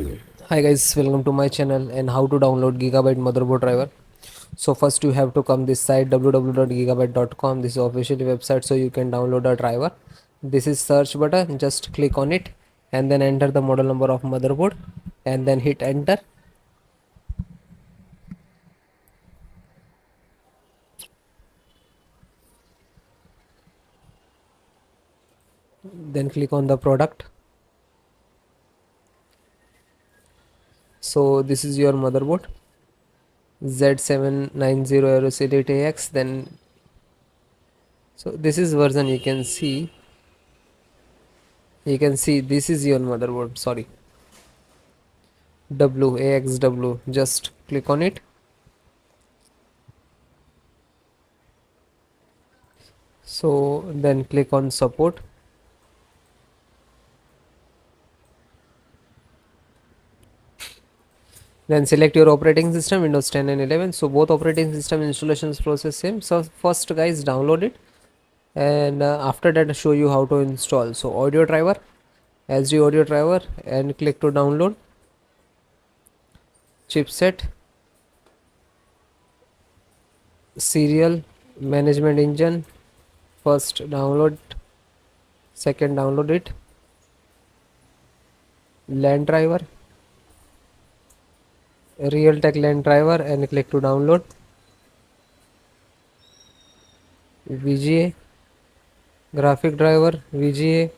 Hi guys, welcome to my channel and how to download Gigabyte motherboard driver. So first you have to come this site www.gigabyte.com. This is officially website, so you can download a driver. This is search button, just click on it and then enter the model number of motherboard and then hit enter. Then click on the product. So this is your motherboard Z790 AORUS Elite AX. Then so this is version, you can see this is your motherboard, sorry, AXW. Just click on it. So then click on support. Then select your operating system, Windows 10 and 11. So both operating system installations process same. So first guys, download it, and after that show you how to install. So audio driver, SD audio driver, and click to download. Chipset, serial, management engine. First download, second download it. LAN driver, Realtek LAN driver, and click to download. VGA, graphic driver, VGA,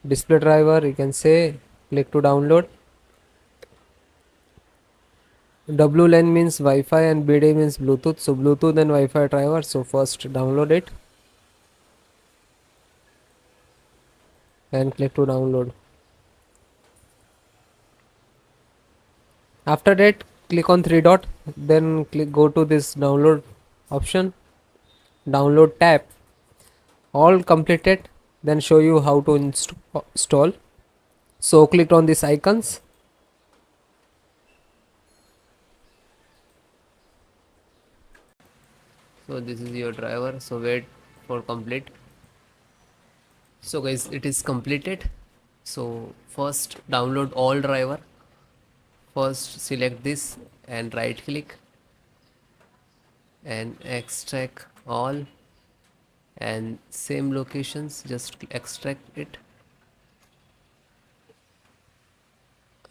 display driver, you can say, click to download. WLAN means Wi-Fi and BD means Bluetooth, so Bluetooth and Wi-Fi driver. So first download it and click to download. After that, click on three dot, then go to this download option, download tab, all completed, then show you how to install. So click on these icons. So this is your driver, so wait for complete. So guys, it is completed. So first download all driver. First select this and right click and extract all, and same locations, just extract it.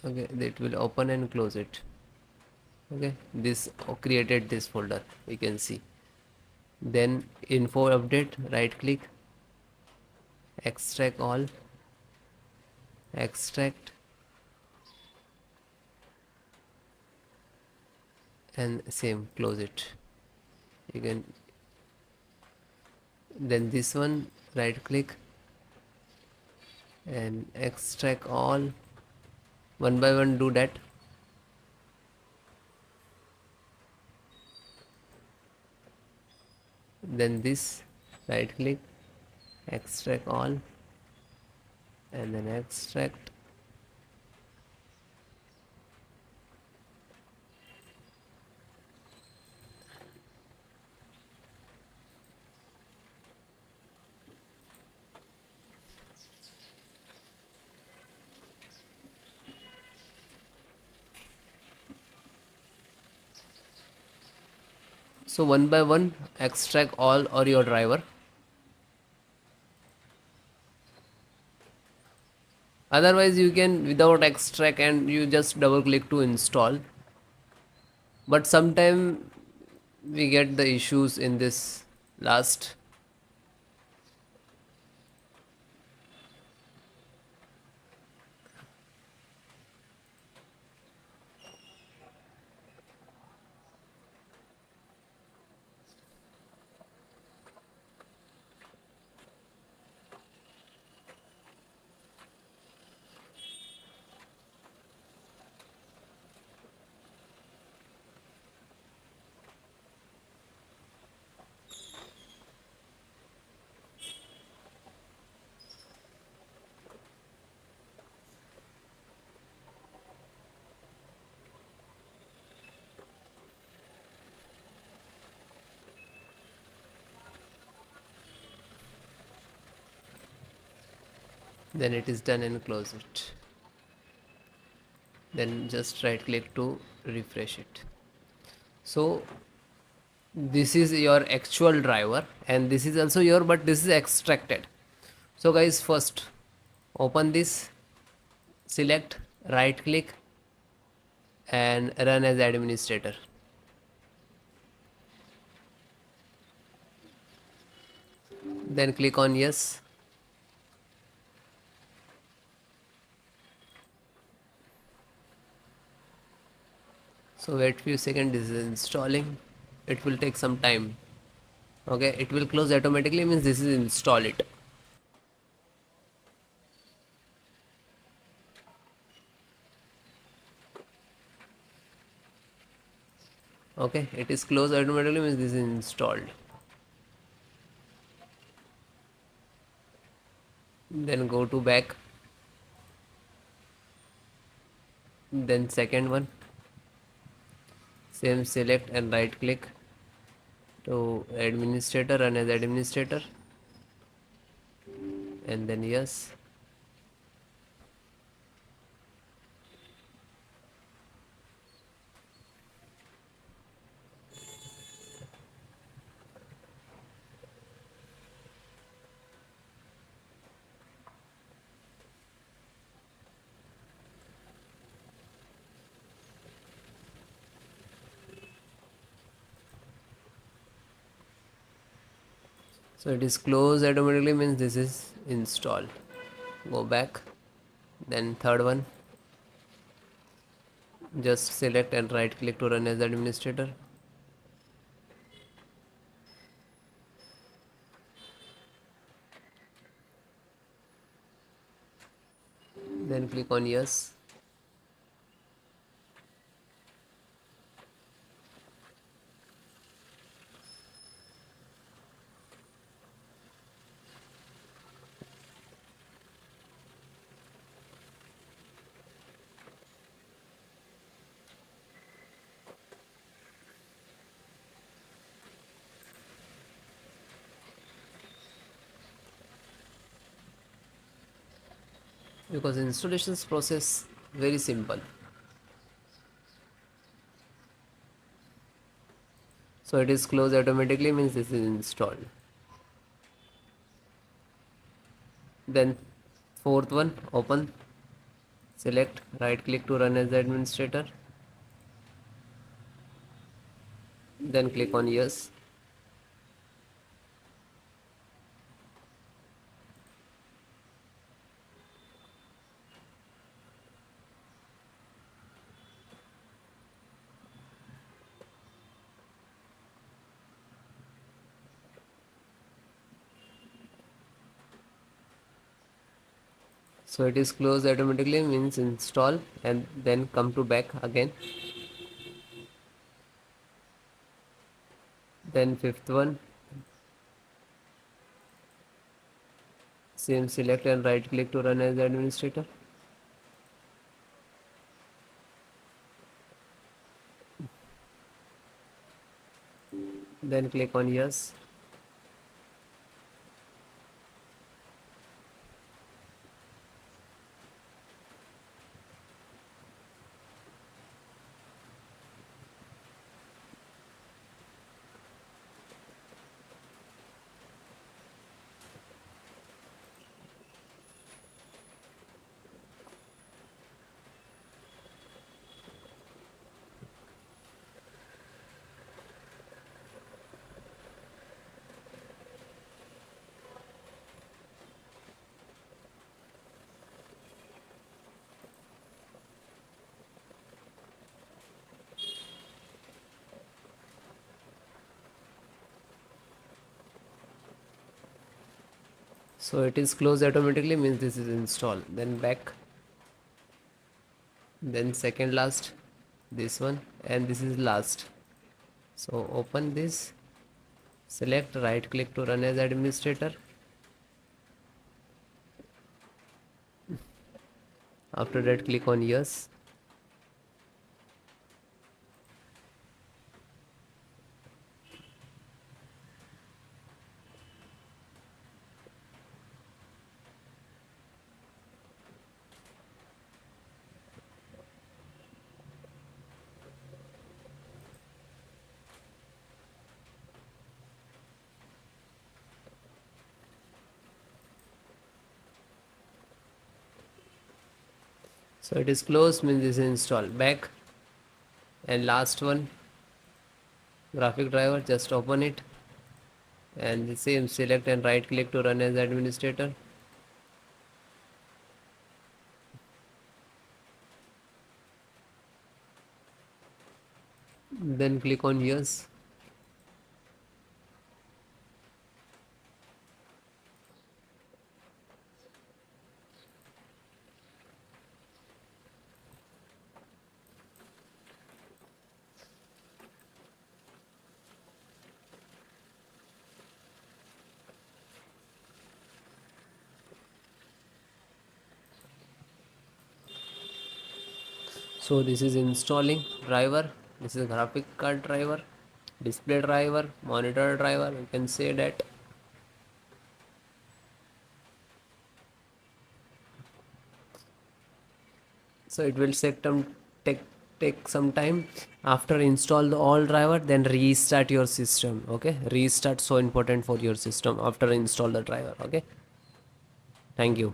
Okay, it will open and close it. Okay, this created this folder, you can see. Then info update, right click, extract all, extract, and same close it. You can, then this one, right click and extract all, one by one do that. Then this, right click, extract all, and then extract. So one by one extract all or your driver. Otherwise you can without extract and you just double click to install. But sometime we get the issues in this last. Then it is done and close it. then just right click to refresh it. So this is your actual driver and this is also your, but this is extracted. So guys, first open this, select, right click and run as administrator. Then click on yes. So wait few seconds, this is installing. It will take some time. Okay, it will close automatically, means this is install it. Okay, it is closed automatically, means this is installed. Then go to back, then second one, same, select and right click to administrator, run as administrator, and then yes. So it is closed automatically, means this is installed. Go back, then third one, just select and right click to run as administrator. Then click on yes. Because installations process very simple. So it is closed automatically, means this is installed. Then fourth one, open, select, right click to run as administrator, then click on yes. So it is closed automatically, means install, and then come to back again. Then fifth one, same, select and right click to run as administrator, then click on yes. So it is closed automatically, means this is installed. Then back, then second last, this one, and this is last. So open this, select, right click to run as administrator. After that, click on yes. So it is closed, means this is installed. Back, and last one, graphic driver, just open it, and the same, select and right click to run as administrator. Then click on yes. So this is installing driver. This is graphic card driver, display driver, monitor driver, you can say that. So it will take take some time. After install the all driver, then restart your system. Okay, restart, so important for your system after install the driver. Okay, thank you.